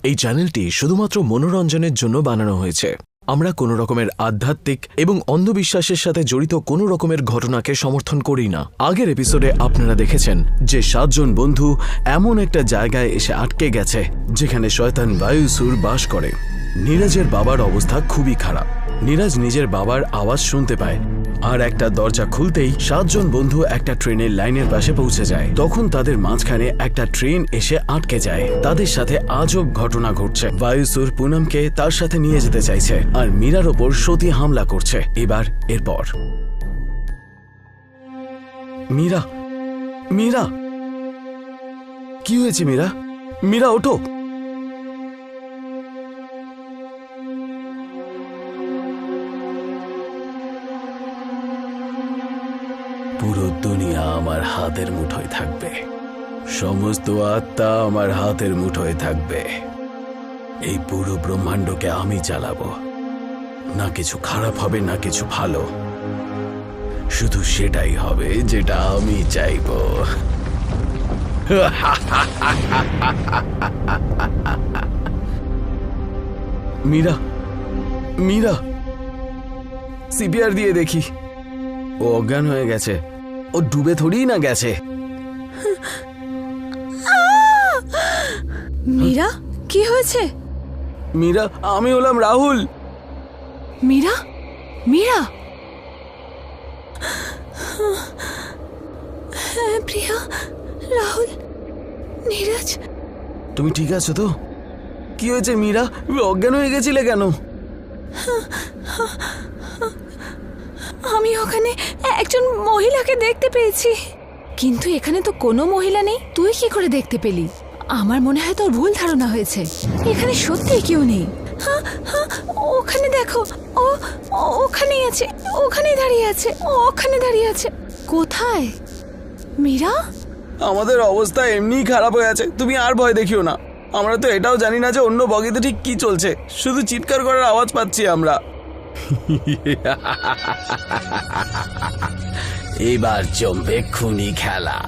এই চ্যানেলটি শুধুমাত্র মনোরঞ্জনের জন্য বানানো হয়েছে। আমরা কোনো রকমের আধ্যাত্মিক এবং অন্ধবিশ্বাসের সাথে জড়িত কোনো রকমের ঘটনাকে সমর্থন করি না। আগের এপিসোডে আপনারা দেখেছেন যে 7 জন বন্ধু এমন একটা জায়গায় এসে আটকে গেছে যেখানে শয়তান বায়ুসুর বাস করে। নীরজের বাবার অবস্থা খুবই খারাপ। নীরজ নিজের বাবার আওয়াজ শুনতে পায়, আর একটা দরজা খুলতেই 7 জন বন্ধু একটা ট্রেনের লাইনের পাশে পৌঁছে যায়। তখন তাদের মাঝখানে একটা ট্রেন এসে আটকে যায়। তাদের সাথে আজব ঘটনা ঘটছে। বায়ুসুর পুনমকে তার সাথে নিয়ে যেতে চাইছে, আর মীরার ওপর সতী হামলা করছে। এরপর মীরা, মীরা, কি হয়েছে মীরা? মীরা ওঠো। পুরো দুনিয়া আমার হাতের মুঠোয় থাকবে, সমস্ত আত্মা আমার হাতের মুঠোয় থাকবে। এই পুরো ব্রহ্মাণ্ডকে আমি চালাবো। না কিছু খারাপ হবে, না কিছু ভালো, শুধু সেটাই হবে যেটা আমি চাইবো। মীরা, মীরা, সিপিআর দিয়ে দেখি। ও অজ্ঞান হয়ে গেছে। ও ডুবে থোড়ি না গেছে। মীরা, কি হয়েছে? মীরা, আমি হলাম রাহুল। মীরা, মীরা। হ্যাঁ প্রিয়া, রাহুল, নীরজ। তুমি ঠিক আছো তো? কি হয়েছে মীরা? অজ্ঞান হয়ে গেছিলে কেন? আমি ওখানে একজন মহিলাকে দেখতে পেয়েছি, কিন্তু এখানে তো কোনো মহিলা নেই। তুই কি করে দেখতে পেলি? আমার মনে হয় তোর ভুল ধারণা হয়েছে। এখানে সত্যিই কেউ নেই। হ্যাঁ হ্যাঁ, ওখানে দেখো, ও ওখানেই আছে, ওখানেই দাঁড়িয়ে আছে, ওখানে দাঁড়িয়ে আছে। কোথায় মীরা? আমাদের অবস্থা এমনিই খারাপ হয়ে আছে, তুমি আর ভয় দেখিও না। আমরা তো এটাও জানি না যে অন্য বগিতে ঠিক কি চলছে, শুধু চিৎকার করার আওয়াজ পাচ্ছি আমরা। এবার জমবে খুনি খেলা।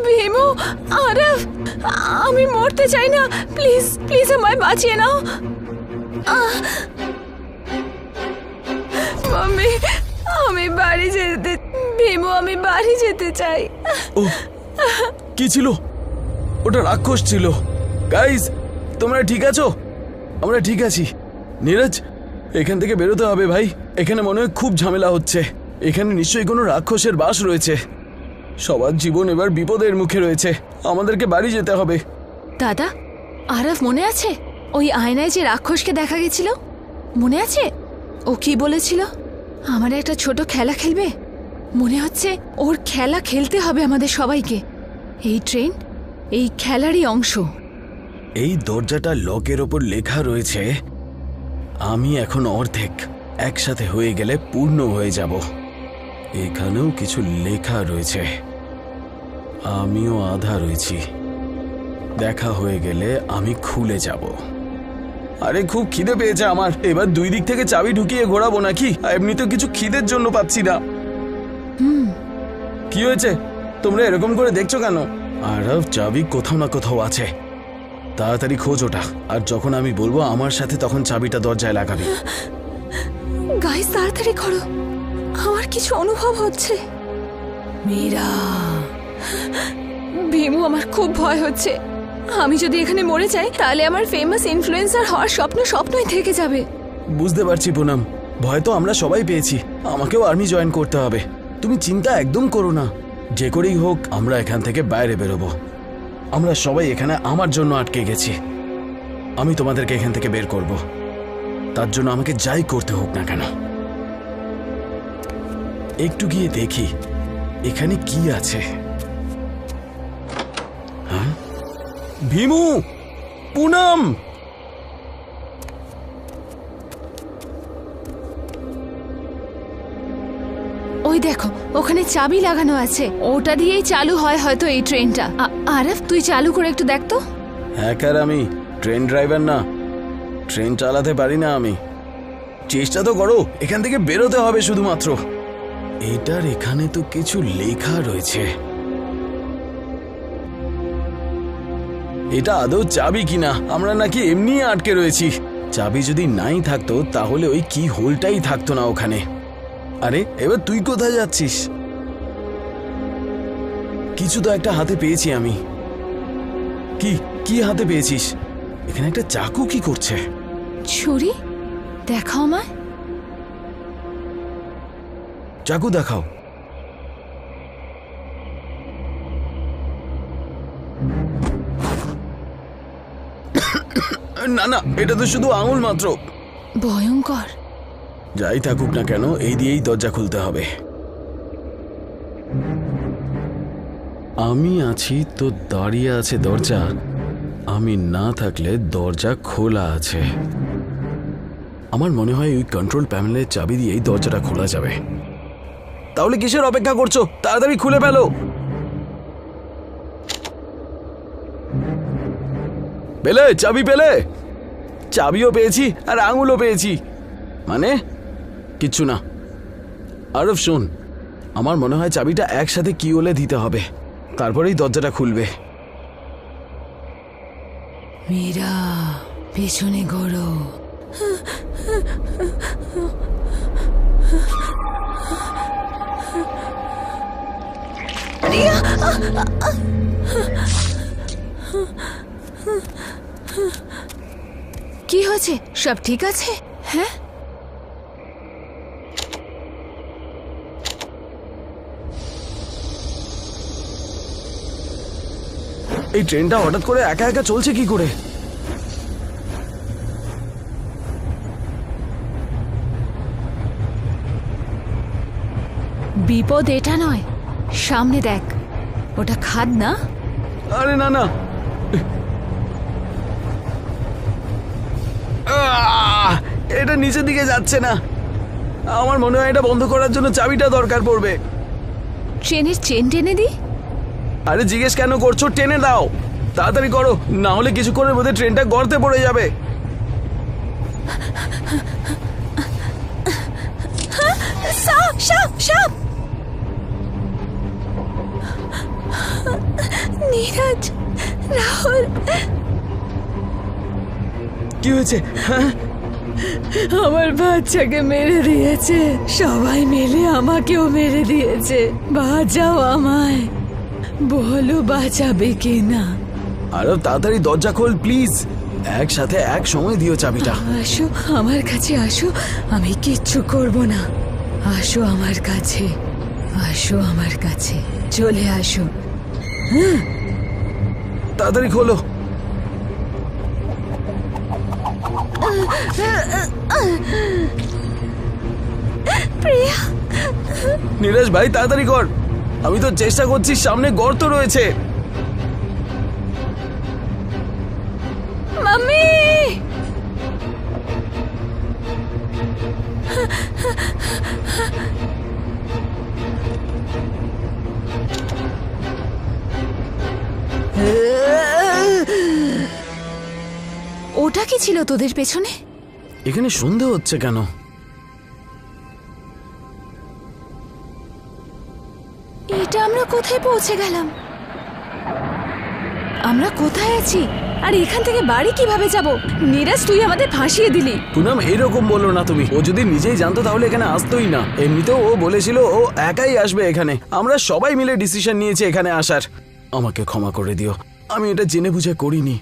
ভীমু, আরব, আমি মরতে চাই না, প্লিজ প্লিজ আমায় বাঁচিয়ে নাও। মাম্মি, আমি বাড়ি যেতে, ভীমু আমি বাড়ি যেতে চাই। ও কি ছিল? ওটা রাক্ষস ছিল। গাইস, তোমরা ঠিক আছো? আমরা ঠিক আছি। নীরজ, এখান থেকে বেরোতে হবে ভাই। এখানে মনে হয় খুব ঝামেলা হচ্ছে। এখানে নিশ্চয়ই কোনো রাক্ষসের বাস রয়েছে। সবার জীবন এবার বিপদের মুখে রয়েছে। আমাদেরকে বাড়ি যেতে হবে। দাদা, আরব মনে আছে ওই আয়নায় যে রাক্ষসকে দেখা গেছিল? মনে আছে ও কি বলেছিল? আমার একটা ছোট খেলা খেলবে। মনে হচ্ছে ওর খেলা খেলতে হবে আমাদের সবাইকে। এই ট্রেন এই খেলারই অংশ। এই দরজাটা লকের ওপর লেখা রয়েছে, আমি এখন অর্ধেক, একসাথে হয়ে গেলে পূর্ণ হয়ে যাব। এখানেও কিছু লেখা রয়েছে, আমিও আধা রয়েছি, দেখা হয়ে গেলে আমি খুলে যাব। আরে খুব খিদে পেয়েছে আমার। এবার 2 দিক থেকে চাবি ঢুকিয়ে ঘোরাবো নাকি? এমনি তো কিছু খিদের জন্য পাচ্ছি না। কি হয়েছে? তোমরা এরকম করে দেখছো কেন? আর চাবি কোথাও না কোথাও আছে, তাড়াতাড়ি খোঁজ ওটা। আর যখন আমি বলবো আমার সাথে, তখন চাবিটা দরজায় লাগাবি। গাইস তাড়াতাড়ি করো, আমার কিছু অনুভব হচ্ছে। মীরা, ভীমু আমার খুব ভয় হচ্ছে। আমি যদি এখানে মরে যাই তাহলে আমার ফেমাস ইনফ্লুয়েন্সার হওয়ার স্বপ্নই থেকে যাবে। বুঝতে পারছি পুনম, ভয় তো আমরা সবাই পেয়েছি। আমাকেও আর্মি জয়েন করতে হবে। তুমি চিন্তা একদম করো না, যে করেই হোক আমরা এখান থেকে বাইরে বেরোবো। আমরা সবাই এখানে আমার জন্য আটকে গেছি। আমি তোমাদেরকে এখান থেকে বের করব, তার জন্য আমাকে যাই করতে হোক না কেন। একটু গিয়ে দেখি এখানে কি আছে। হ্যাঁ, ভীমু, পুনম, ওই দেখো ওখানে চাবি লাগানো আছে, ওটা দিয়েই চালু হয় হয়তো এই ট্রেনটা। আরব তুই চালু করে একটু দেখ তো। হ্যাকার আমি, ট্রেন ড্রাইভার না। ট্রেন চালাতে পারি না আমি। চেষ্টা তো করো, এখান থেকে বেরোতে হবে শুধুমাত্র। এটার এখানে তো কিছু লেখা রয়েছে। এটা আদৌ চাবি কিনা, আমরা নাকি এমনি আটকে রয়েছি। চাবি যদি নাই থাকতো তাহলে ওই কি হোলটাই থাকতো না ওখানে। আরে এবার তুই কোথায় যাচ্ছিস? কিছু তো একটা হাতে পেয়েছি আমি। কি কি হাতে পেয়েছিস? এখানে একটা চাকু কি করছে? ছুরি দেখাও আমায়। চাকু দেখাও। না না, এটা তো শুধু আঙুল মাত্র। ভয়ঙ্কর। যাই থাকুক না কেন, এই দিয়েই দরজা খুলতে হবে। আমি আছি তো দাঁড়িয়ে আছে দরজা, আমি না থাকলে দরজা খোলা আছে। আমার মনে হয় ওই কন্ট্রোল প্যানেলের চাবি দিয়েই দরজাটা খোলা যাবে। তাহলে কিসের অপেক্ষা করছো? তাড়াতাড়ি খুলে ফেলো। পেলে চাবি? পেলে? চাবিও পেয়েছি আর আঙুলও পেয়েছি। মানে কিচ্ছু না। আরব শোন, আমার মনে হয় চাবিটা একসাথে কি হলে দিতে হবে, তারপরেই দরজাটা খুলবে। মীরা, পেছনে ঘোরো। কি হয়েছে? সব ঠিক আছে? হ্যাঁ, এই ট্রেনটা হঠাৎ করে একা একা চলছে কি করে? বিপদ এটা নয়, সামনে দেখ, ওটা খাদ না? আরে না না, এটা নিচের দিকে যাচ্ছে না। আমার মনে হয় এটা বন্ধ করার জন্য চাবিটা দরকার পড়বে। ট্রেনের চেন টেনে দি। আরে জিজ্ঞেস কেন করছো? টেনে দাও, তাড়াতাড়ি করো, না হলে কিছুক্ষণের মধ্যে ট্রেনটা গর্তে পড়ে যাবে। সাপ সাপ সাপ! নীরজ, রাহুল, কি হয়েছে? হ্যাঁ, আমার বাচ্চাকে মেরে দিয়েছে, সবাই মিলে আমাকেও মেরে দিয়েছে। বাঁচাও আমায়, বলো বাঁচাবে কিনা। আরো তাড়াতাড়ি দরজা খোল প্লিজ, একসাথে এক সময় দিও চাবিটা। আসো আমার কাছে, আসো, আমি কিচ্ছু করব না। আসো আমার কাছে, আসো আমার কাছে, চলে আসো। তাড়াতাড়ি খোলো। প্রিয়া, নীরজ ভাই তাড়াতাড়ি কর, আমি তো চেষ্টা করছি, সামনে গর্ত রয়েছে। মাম্মি! ওটা কি ছিল তোদের পেছনে? এখানে সন্ধে হচ্ছে কেন? এটা আমরা কোথায় পৌঁছে গেলাম? আমরা কোথায় আছি? আর এখান থেকে বাড়ি কিভাবে যাব? নীরজ, তুই আমাদের ফাঁসিয়ে দিলি। পুনম এরকম বললো না তুমি, ও যদি নিজেই জানতো তাহলে এখানে আসতোই না। এমনিতেও ও বলেছিল ও একাই আসবে এখানে, আমরা সবাই মিলে ডিসিশন নিয়েছি এখানে আসার। আমাকে ক্ষমা করে দিও, আমি এটা জেনে বুঝে করিনি।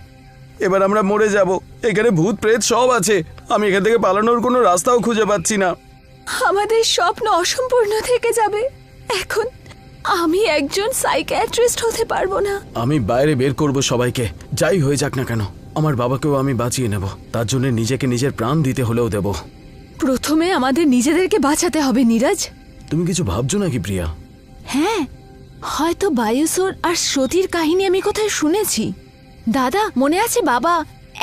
এবার আমরা মরে যাব, এখানে ভূত প্রেত সব আছে, আমি এখান থেকে পালানোর কোনো রাস্তাও খুঁজে পাচ্ছি না। আমাদের স্বপ্ন অসম্পূর্ণ থেকে যাবে। এখন আমি একজন সাইকিয়াট্রিস্ট হতে পারবো না। আমি বাইরে বের করব সবাইকে, যাই হয়ে যাক না কেন। আমার বাবাকেও আমি বাঁচিয়ে নেব, তার জন্য নিজেকে নিজের প্রাণ দিতে হলেও দেব। প্রথমে আমাদের নিজেদেরকে বাঁচাতে হবে নীরজ। তুমি কিছু ভাবছো নাকি প্রিয়া? হ্যাঁ, হয়তো বায়ুসুর আর সতীর কাহিনী আমি কোথায় শুনেছি। দাদা, মনে আছে বাবা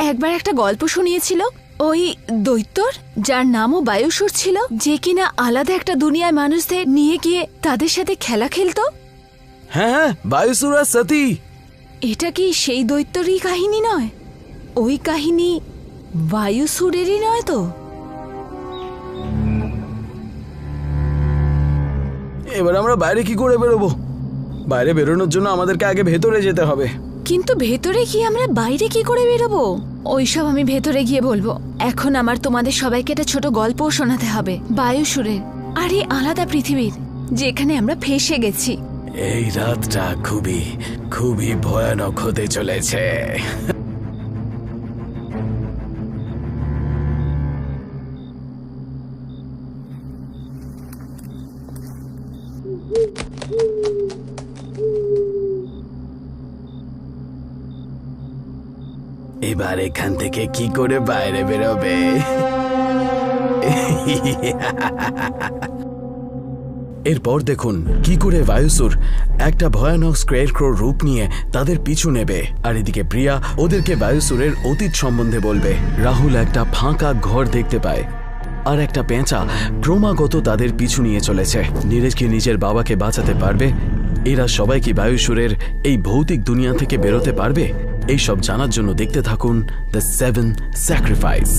একবার একটা গল্প শুনিয়েছিল ওই দৈত্যর, যার নামও বায়ুসুর ছিল, যে কিনা আলাদা একটা দুনিয়ায় মানুষদের নিয়ে গিয়ে তাদের সাথে খেলা খেলতো। হ্যাঁ হ্যাঁ, বায়ুসুর আর সতী। এটা কি সেই দৈত্যরই কাহিনী নয়? ওই কাহিনী বায়ুসুরেরই নয় তো? এবার আমরা বাইরে কি করে বেরোবো? বাইরে বেরোনোর জন্য আমাদেরকে আগে ভেতরে যেতে হবে। কিন্তু ভেতরে কি আমরা বাইরে কি করে বেরোবো? ওইসব আমি ভেতরে গিয়ে বলবো। এখন আমার তোমাদের সবাইকে একটা ছোট গল্পও শোনাতে হবে, বায়ুসুরের আর এই আলাদা পৃথিবীর, যেখানে আমরা ফেঁসে গেছি। এই রাতটা খুবই খুবই ভয়ানক হতে চলেছে। এবার এখান থেকে কি করে বাইরে বেরোবে? এরপর দেখুন কি করে বায়ুসুর একটা ভয়ানক স্ক্রেয়ারক্রোর রূপ নিয়ে তাদের পিছু নেবে, আর এদিকে প্রিয়া ওদেরকে বায়ুসুরের অতীত সম্বন্ধে বলবে। রাহুল একটা ফাঁকা ঘর দেখতে পায়, আর একটা পেঁচা ক্রমাগত তাদের পিছু নিয়ে চলেছে। নীরজ কি নিজের বাবাকে বাঁচাতে পারবে? এরা সবাই কি বায়ুসুরের এই ভৌতিক দুনিয়া থেকে বেরোতে পারবে? এই সব জানার জন্য দেখতে থাকুন দ্য 7 স্যাক্রিফাইস।